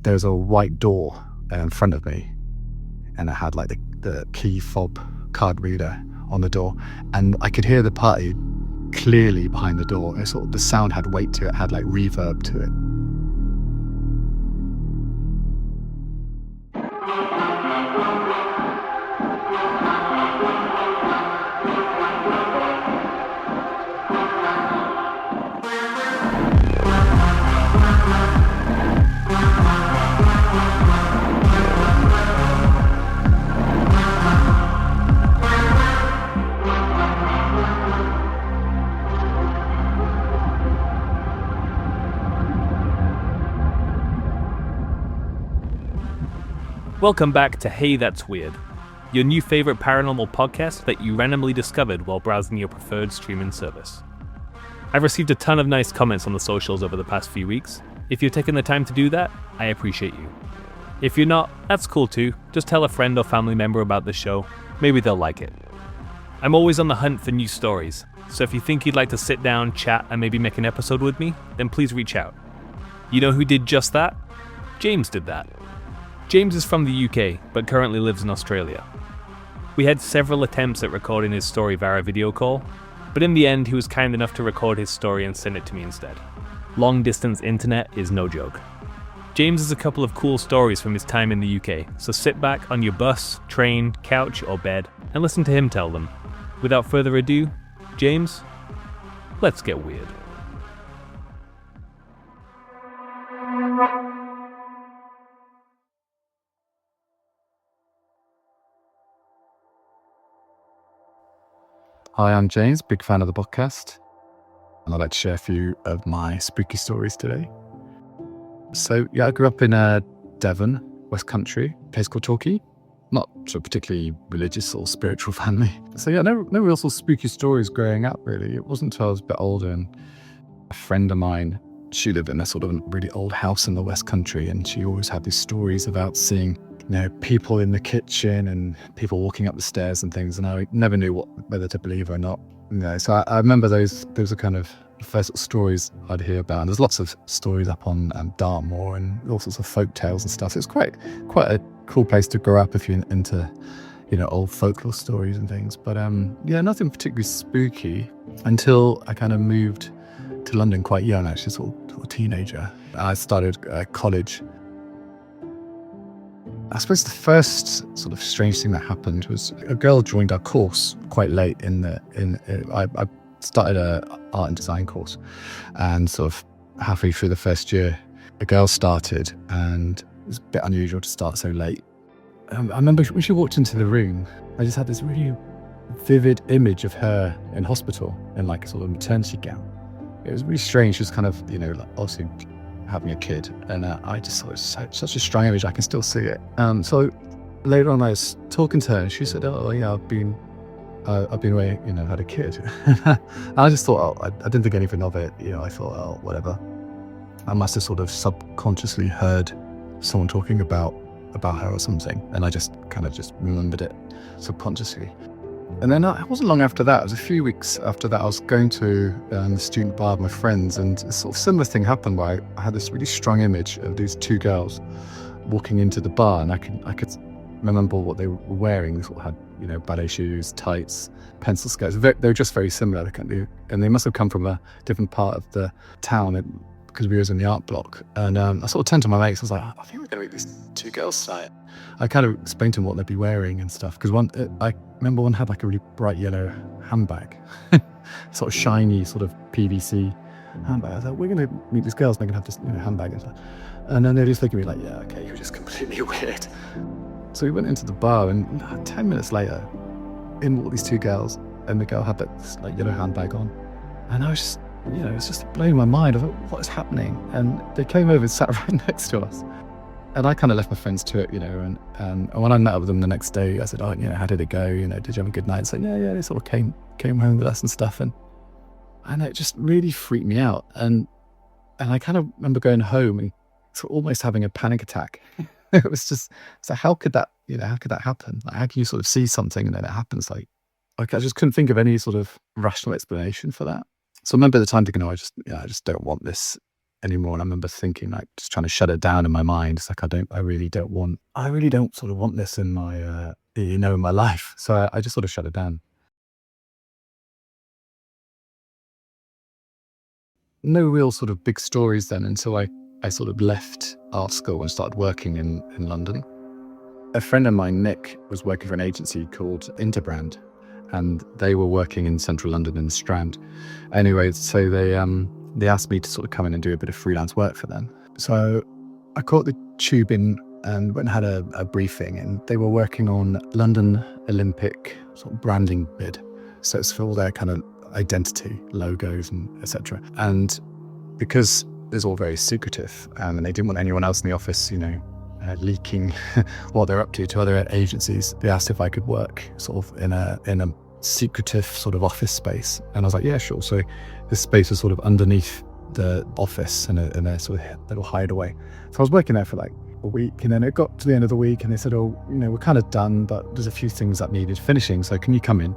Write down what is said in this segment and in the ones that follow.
there was a white door in front of me, and it had like the key fob card reader on the door, and I could hear the party clearly behind the door. It sort of, the sound had weight to it, had like reverb to it. Welcome back to Hey That's Weird, your new favorite paranormal podcast that you randomly discovered while browsing your preferred streaming service. I've received a ton of nice comments on the socials over the past few weeks. If you're taking the time to do that, I appreciate you. If you're not, that's cool too. Just tell a friend or family member about the show. Maybe they'll like it. I'm always on the hunt for new stories, so if you think you'd like to sit down, chat, and maybe make an episode with me, then please reach out. You know who did just that? James did that. James is from the UK, but currently lives in Australia. We had several attempts at recording his story via video call, but in the end he was kind enough to record his story and send it to me instead. Long distance internet is no joke. James has a couple of cool stories from his time in the UK, so sit back on your bus, train, couch or bed and listen to him tell them. Without further ado, James, let's get weird. Hi, I'm James, big fan of the podcast, and I'd like to share a few of my spooky stories today. So, I grew up in Devon, West Country, a place called Torquay. Not sort of particularly religious or spiritual family. So, no real sort of spooky stories growing up, really. It wasn't until I was a bit older, and a friend of mine, she lived in a sort of really old house in the West Country, and she always had these stories about seeing people in the kitchen and people walking up the stairs and things, and I never knew whether to believe or not. So I remember those are kind of the first sort of stories I'd hear about. And there's lots of stories up on Dartmoor and all sorts of folk tales and stuff. So it's quite a cool place to grow up if you're into old folklore stories and things. But nothing particularly spooky until I kind of moved to London quite young, actually, sort of a teenager. I started college. I suppose the first sort of strange thing that happened was a girl joined our course quite late I started a art and design course, and sort of halfway through the first year, a girl started, and it was a bit unusual to start so late. I remember when she walked into the room, I just had this really vivid image of her in hospital in like a sort of maternity gown. It was really strange. She was kind of, obviously having a kid, and I just thought it was such a strong image. I can still see it. So later on, I was talking to her, and she said, "Oh, yeah, I've been away, had a kid." And I just thought, I didn't think anything of it. I thought, oh, whatever. I must have sort of subconsciously heard someone talking about her or something, and I just remembered it subconsciously. And then it wasn't long after that, it was a few weeks after that, I was going to the student bar with my friends, and a sort of similar thing happened where I had this really strong image of these two girls walking into the bar, and I could remember what they were wearing. They sort of had, ballet shoes, tights, pencil skirts. They were just very similar, and they must have come from a different part of the town because we was in the art block. And I sort of turned to my mates, I was like, I think we're going to meet these two girls tonight. I kind of explained to them what they'd be wearing and stuff, because I remember one had like a really bright yellow handbag, sort of shiny, sort of PVC handbag. I was like, we're going to meet these girls, they're going to have this handbag and stuff. And then they just looked at me like, yeah, okay, you're just completely weird. So we went into the bar, and 10 minutes later, in walked these two girls, and the girl had this like yellow handbag on. And I was just, it was just blowing my mind. I thought, what is happening? And they came over and sat right next to us. And I kind of left my friends to it, and when I met up with them the next day, I said, oh, how did it go? Did you have a good night? So yeah, they sort of came home with us and stuff. And it just really freaked me out. And I kind of remember going home and sort of almost having a panic attack. It was just, so how could that happen? Like, how can you sort of see something and then it happens? Like I just couldn't think of any sort of rational explanation for that. So I remember at the time thinking, I just don't want this anymore. And I remember thinking, like, just trying to shut it down in my mind. It's like, I really don't sort of want this in my, in my life. So I just sort of shut it down. No real sort of big stories then until I sort of left art school and started working in London. A friend of mine, Nick, was working for an agency called Interbrand, and they were working in central London in the Strand. Anyway, so they asked me to sort of come in and do a bit of freelance work for them. So I caught the tube in and went and had a briefing, and they were working on London Olympic sort of branding bid. So it's for all their kind of identity, logos and etc. And because it's all very secretive, and they didn't want anyone else in the office, leaking what they're up to other agencies, they asked if I could work sort of in a secretive sort of office space. And I was like, yeah, sure. So this space was sort of underneath the office in a sort of little hideaway. So I was working there for like a week, and then it got to the end of the week and they said, oh, we're kind of done, but there's a few things that needed finishing. So can you come in,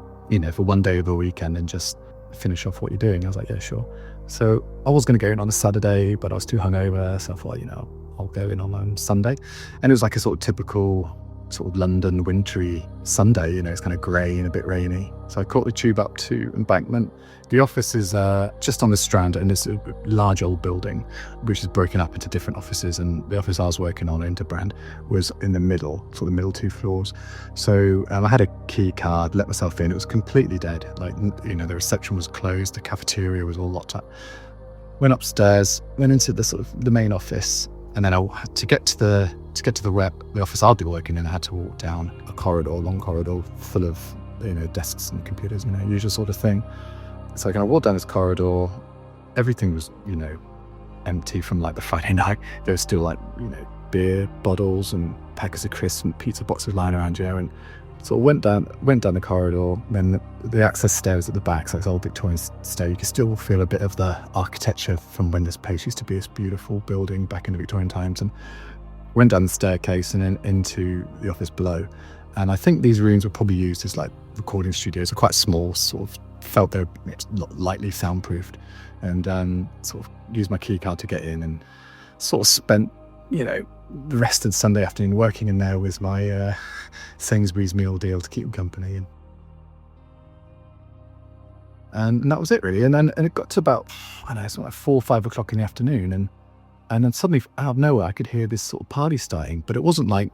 for one day of the weekend and just finish off what you're doing? I was like, yeah, sure. So I was going to go in on a Saturday, but I was too hungover. So I thought, I'll go in on Sunday. And it was like a sort of typical sort of London wintry Sunday, it's kind of grey and a bit rainy. So I caught the tube up to Embankment. The office is just on the Strand, and it's a large old building which is broken up into different offices, and the office I was working on, Interbrand, was in the middle, sort of the middle two floors. So I had a key card, let myself in. It was completely dead. Like, the reception was closed, the cafeteria was all locked up. Went upstairs, went into the sort of the main office, and then to get to the office I'll be working in, I had to walk down a long corridor full of desks and computers, usual sort of thing. So I kind of walked down this corridor. Everything was empty from like the Friday night. There was still like beer bottles and packets of crisps and pizza boxes lying around here. And so I went down the corridor. Then the access stairs at the back, so it's old Victorian stair. You can still feel a bit of the architecture from when this place used to be this beautiful building back in the Victorian times. And went down the staircase and then into the office below. And I think these rooms were probably used as like recording studios. They're quite small, sort of felt they're lightly soundproofed, and sort of used my key card to get in, and sort of spent the rest of the Sunday afternoon working in there with my Sainsbury's meal deal to keep me company, and that was it really. And it got to about, I don't know, it's like 4 or 5 o'clock in the afternoon, and then suddenly out of nowhere I could hear this sort of party starting, but it wasn't like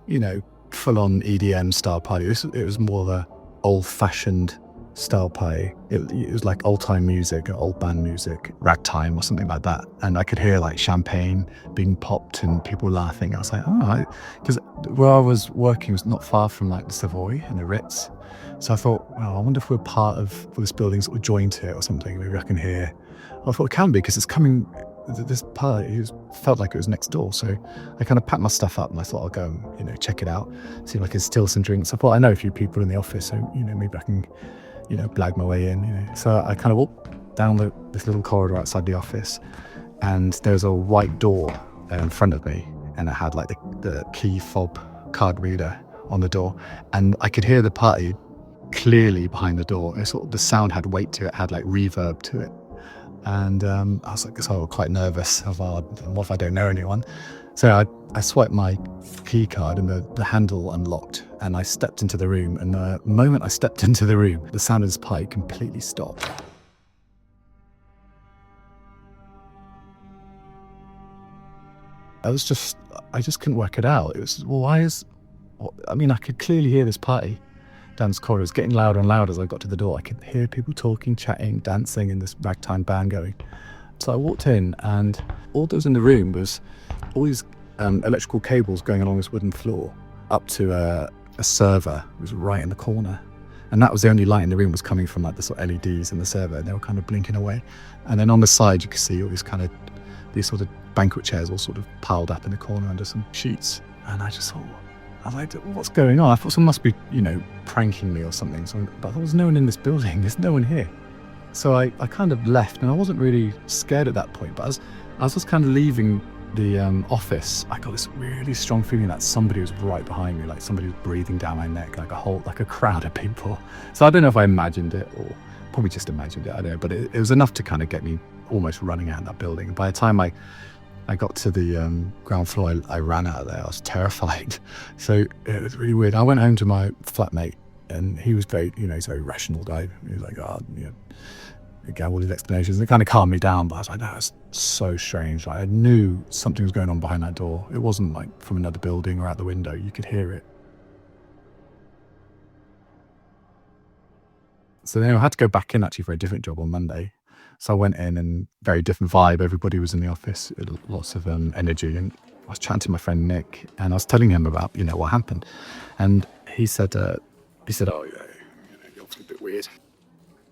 full on EDM style party. It was more of a old fashioned style party. It was like old time music, old band music, ragtime or something like that. And I could hear like champagne being popped and people laughing. I was like, because where I was working was not far from like the Savoy and the Ritz. So I thought, well, I wonder if we're part of this building sort of joined to it or something. Maybe I can hear. I thought it can be, because it's coming. This party felt like it was next door. So I kind of packed my stuff up and I thought I'll go and check it out, see if I can steal some drinks. I thought I know a few people in the office, so maybe I can blag my way in. So I kind of walked down this little corridor outside the office, and there was a white door in front of me, and it had like the key fob card reader on the door, and I could hear the party clearly behind the door. The sound had weight to it, had like reverb to it. And I was like, quite nervous of what if I don't know anyone? So I swiped my key card and the handle unlocked, and I stepped into the room. And the moment I stepped into the room, the sound of this party completely stopped. I just couldn't work it out. It was, I could clearly hear this party down this corridor. It was getting louder and louder as I got to the door. I could hear people talking, chatting, dancing, and this ragtime band going. So I walked in, and all that was in the room was all these electrical cables going along this wooden floor up to a server. It was right in the corner. And that was the only light in the room, was coming from like the sort of LEDs in the server, and they were kind of blinking away. And then on the side, you could see all these sort of banquet chairs all sort of piled up in the corner under some sheets. And I just thought, I was like, what's going on? I thought someone must be, pranking me or something. But there was no one in this building. There's no one here. So I kind of left, and I wasn't really scared at that point. But as I was just kind of leaving the office, I got this really strong feeling that somebody was right behind me, like somebody was breathing down my neck, like a crowd of people. So I don't know if I imagined it or probably just imagined it. I don't know. But it was enough to kind of get me almost running out of that building. By the time I I got to the ground floor, I ran out of there. I was terrified. So it was really weird. I went home to my flatmate, and he was very, he's a very rational guy. He was like, he gave all these explanations. It kind of calmed me down, but I was like, that's so strange. Like, I knew something was going on behind that door. It wasn't like from another building or out the window. You could hear it. So then I had to go back in actually for a different job on Monday. So I went in, and very different vibe. Everybody was in the office, lots of energy. And I was chatting to my friend Nick, and I was telling him about, what happened. And he said, oh yeah, you're a bit weird.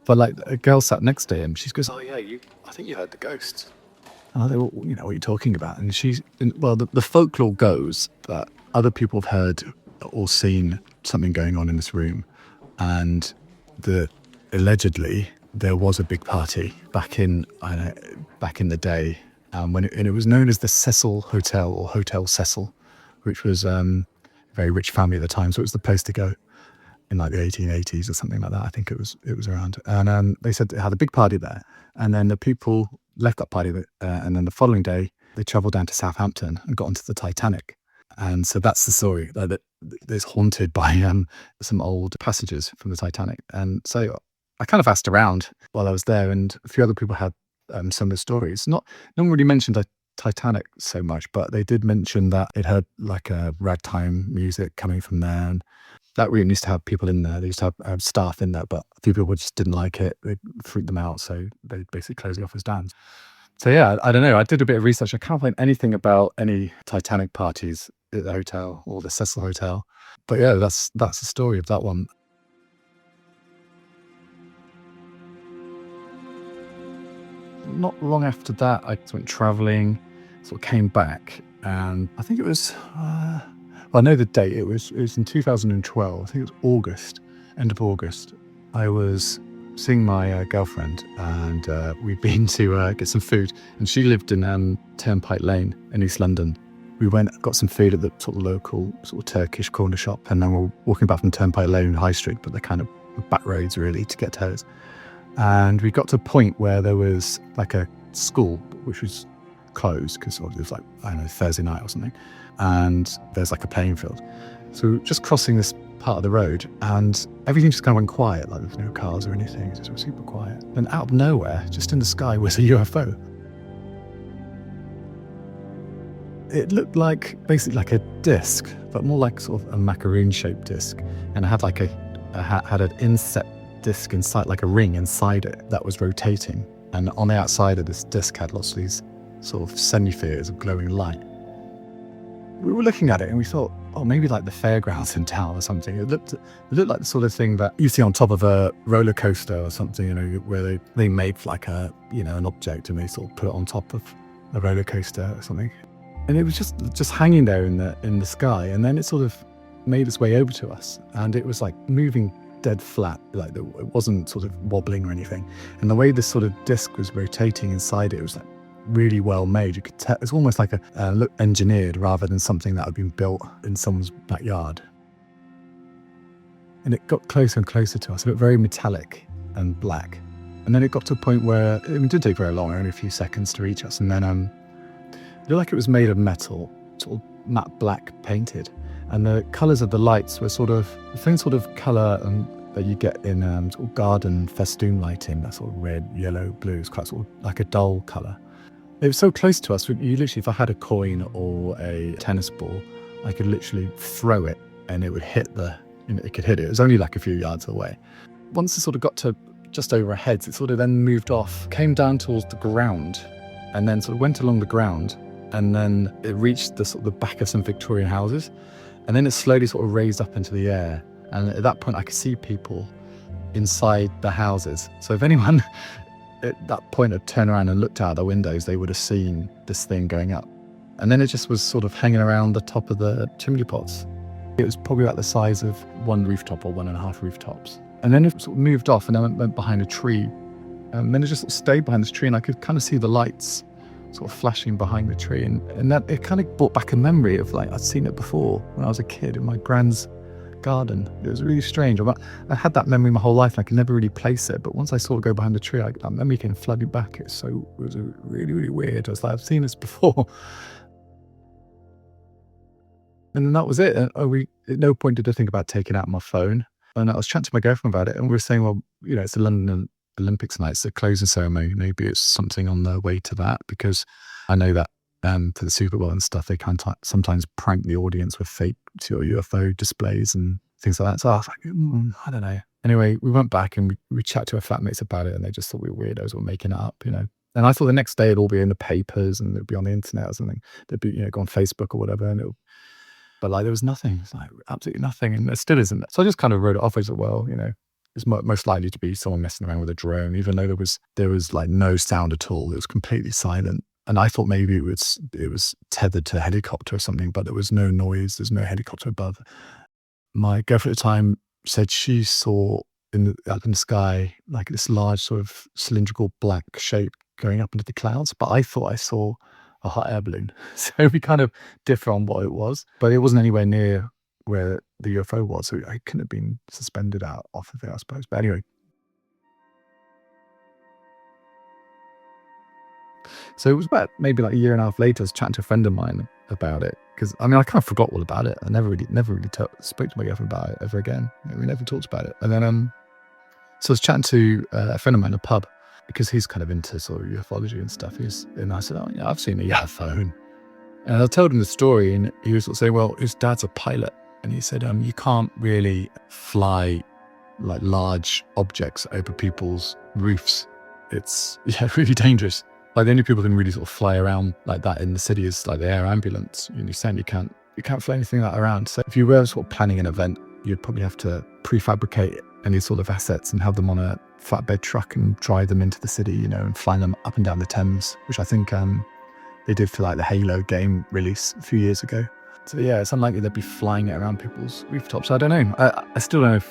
But like a girl sat next to him, she goes, oh yeah, I think you heard the ghost. And I thought, well, what are you talking about? And the folklore goes that other people have heard or seen something going on in this room, and allegedly there was a big party back in the day, and it was known as the Cecil Hotel, or Hotel Cecil, which was a very rich family at the time, so it was the place to go in like the 1880s or something like that. I think it was around, and they said they had a big party there, and then the people left that party, and then the following day they travelled down to Southampton and got onto the Titanic. And so that's the story, that it's haunted by some old passages from the Titanic. And so I kind of asked around while I was there, and a few other people had similar stories. No one really mentioned the Titanic so much, but they did mention that it heard like a ragtime music coming from there. And that room used to have people in there. They used to have staff in there, but a few people just didn't like it. It freaked them out, so they basically closed the office down. So yeah, I don't know. I did a bit of research. I can't find anything about any Titanic parties at the hotel or the Cecil Hotel. But yeah, that's the story of that one. Not long after that, I went travelling, sort of came back, and I think it was, I know the date, it was in 2012, I think it was August, end of August. I was seeing my girlfriend, and we'd been to get some food, and she lived in Turnpike Lane in East London. We got some food at the sort of local sort of Turkish corner shop, and then we're walking back from Turnpike Lane High Street, but they're kind of back roads really to get to hers. And we got to a point where there was like a school which was closed because it was like, I don't know, Thursday night or something. And there's like a playing field. So we were just crossing this part of the road, and everything just kind of went quiet, like there's no cars or anything. It just was super quiet. And out of nowhere, just in the sky, was a UFO. It looked like basically like a disc, but more like sort of a macaroon-shaped disc. And it had like had an inset disc inside, like a ring inside it that was rotating, and on the outside of this disc had lots of these sort of semi-spheres of glowing light. We were looking at it and we thought, oh, maybe like the fairgrounds in town or something. It looked like the sort of thing that you see on top of a roller coaster or something, where they made like an object and they sort of put it on top of a roller coaster or something. And it was just hanging there in the sky, and then it sort of made its way over to us, and it was like moving dead flat, like it wasn't sort of wobbling or anything. And the way this sort of disc was rotating inside it was like really well made. You could tell it's almost like look engineered rather than something that had been built in someone's backyard. And it got closer and closer to us. It looked very metallic and black. And then it got to a point where it didn't take very long, only a few seconds to reach us. And then it looked like it was made of metal, sort of matte black painted. And the colours of the lights were sort of the same sort of colour that you get in sort of garden festoon lighting, that sort of red, yellow, blue. It's quite sort of like a dull colour. It was so close to us, you literally, if I had a coin or a tennis ball, I could literally throw it and it would hit it could hit it. It was only like a few yards away. Once it sort of got to just over our heads, it sort of then moved off, came down towards the ground, and then sort of went along the ground, and then it reached the sort of the back of some Victorian houses. And then it slowly sort of raised up into the air. And at that point, I could see people inside the houses. So if anyone at that point had turned around and looked out the windows, they would have seen this thing going up. And then it just was sort of hanging around the top of the chimney pots. It was probably about the size of one rooftop or 1.5 rooftops. And then it sort of moved off and then went behind a tree. And then it just sort of stayed behind this tree, and I could kind of see the lights sort of flashing behind the tree, and that it kind of brought back a memory of like I'd seen it before when I was a kid in my grand's garden. It was really strange. I had that memory my whole life, and I could never really place it. But once I saw it go behind the tree, that memory came flooding back. It was really, really weird. I was like, I've seen this before. And then that was it. And at no point did I think about taking out my phone. And I was chatting to my girlfriend about it, and we were saying, well, it's the London Olympics night, it's the closing ceremony. Maybe it's something on the way to that, because I know that for the Super Bowl and stuff, they can sometimes prank the audience with fake UFO displays and things like that. So I was like, I don't know. Anyway, we went back and we chatted to our flatmates about it, and they just thought we were weirdos, were making it up, And I thought the next day it'd all be in the papers and it'd be on the internet or something. They'd be, go on Facebook or whatever, but like there was nothing. It's like absolutely nothing, and there still isn't. So I just kind of wrote it off as well. It's most likely to be someone messing around with a drone, even though there was like no sound at all. It was completely silent, and I thought maybe it was tethered to a helicopter or something, but there was no noise. There's no helicopter above. My girlfriend at the time said she saw up in the sky like this large sort of cylindrical black shape going up into the clouds, but I thought I saw a hot air balloon. So we kind of differ on what it was, but it wasn't anywhere near where the UFO was, so I couldn't have been suspended out off of it, I suppose. But anyway, so it was about maybe like a year and a half later, I was chatting to a friend of mine about it, because I kind of forgot all about it. I never really spoke to my girlfriend about it ever again. We never talked about it. And then so I was chatting to a friend of mine in a pub, because he's kind of into sort of ufology and stuff. And I said, oh yeah, I've seen a UFO. And I told him the story, and he was sort of saying, well, his dad's a pilot. And he said, you can't really fly like large objects over people's roofs. It's really dangerous. Like the only people who can really sort of fly around like that in the city is like the air ambulance. You can't fly anything like that around. So if you were sort of planning an event, you'd probably have to prefabricate any sort of assets and have them on a flatbed truck and drive them into the city, and fly them up and down the Thames, which I think they did for like the Halo game release a few years ago. So yeah, it's unlikely they'd be flying it around people's rooftops. I don't know. I still don't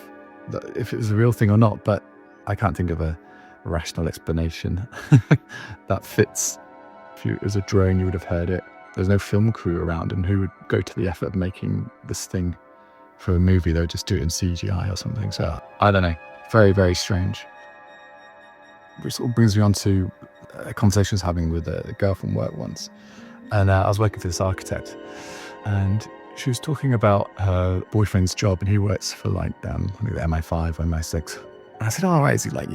know if it was a real thing or not, but I can't think of a rational explanation that fits. If it was a drone, you would have heard it. There's no film crew around, and who would go to the effort of making this thing for a movie? They would just do it in CGI or something. So I don't know. Very, very strange. Which sort of brings me on to a conversation I was having with a girl from work once. And I was working for this architect, and she was talking about her boyfriend's job, and he works for like I think the MI5 or MI6. And I said, oh, right, is he like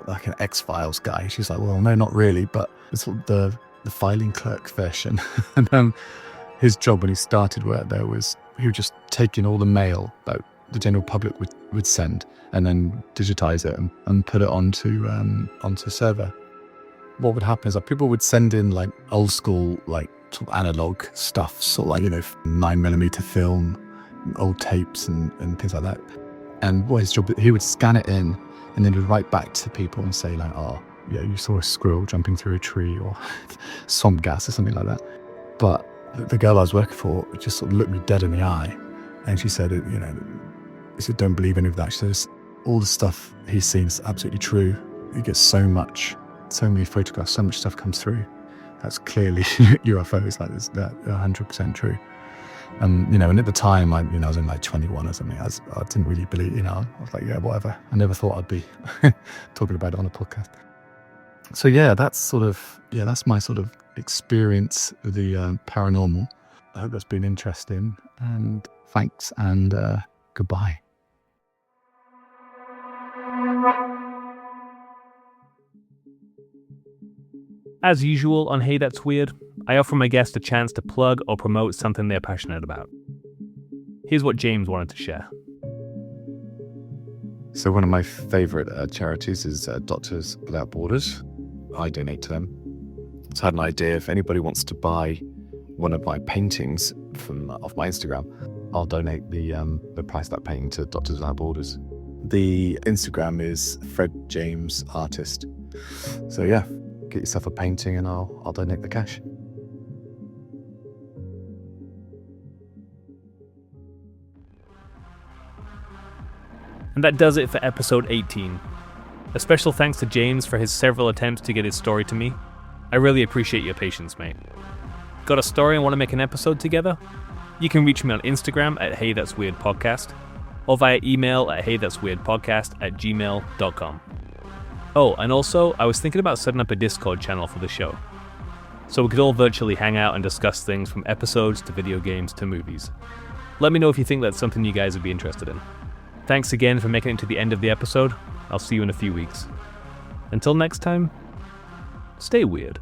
like an X-Files guy? She's like, well, no, not really, but it's sort of the filing clerk version. And his job when he started work there was he would just take in all the mail that the general public would send, and then digitize it and put it onto a server. What would happen is that people would send in like old school, like sort of analog stuff, sort of like 9mm film, old tapes and things like that. And what his job, he would scan it in, and then he'd write back to people and say like, oh yeah, you saw a squirrel jumping through a tree, or swamp gas or something like that. But the girl I was working for just sort of looked me dead in the eye, and she said, he said, don't believe any of that. She says, all the stuff he's seen is absolutely true. He gets so many photographs, so much stuff comes through. That's clearly UFOs, like this, that 100% true. And at the time, I was in like 21 or something. I didn't really believe, I was like, yeah, whatever. I never thought I'd be talking about it on a podcast. So yeah, that's my sort of experience with the paranormal. I hope that's been interesting, and thanks, and goodbye. As usual on Hey That's Weird, I offer my guests a chance to plug or promote something they're passionate about. Here's what James wanted to share. So one of my favourite charities is Doctors Without Borders. I donate to them. So I had an idea, if anybody wants to buy one of my paintings off my Instagram, I'll donate the price of that painting to Doctors Without Borders. The Instagram is Fred James Artist. So yeah, get yourself a painting and I'll donate the cash. And that does it for episode 18. A special thanks to James for his several attempts to get his story to me. I really appreciate your patience, mate. Got a story and want to make an episode together? You can reach me on Instagram at Hey That's Weird Podcast. or via email at heythat'sweirdpodcast@gmail.com. Oh, and also, I was thinking about setting up a Discord channel for the show, so we could all virtually hang out and discuss things from episodes to video games to movies. Let me know if you think that's something you guys would be interested in. Thanks again for making it to the end of the episode. I'll see you in a few weeks. Until next time, stay weird.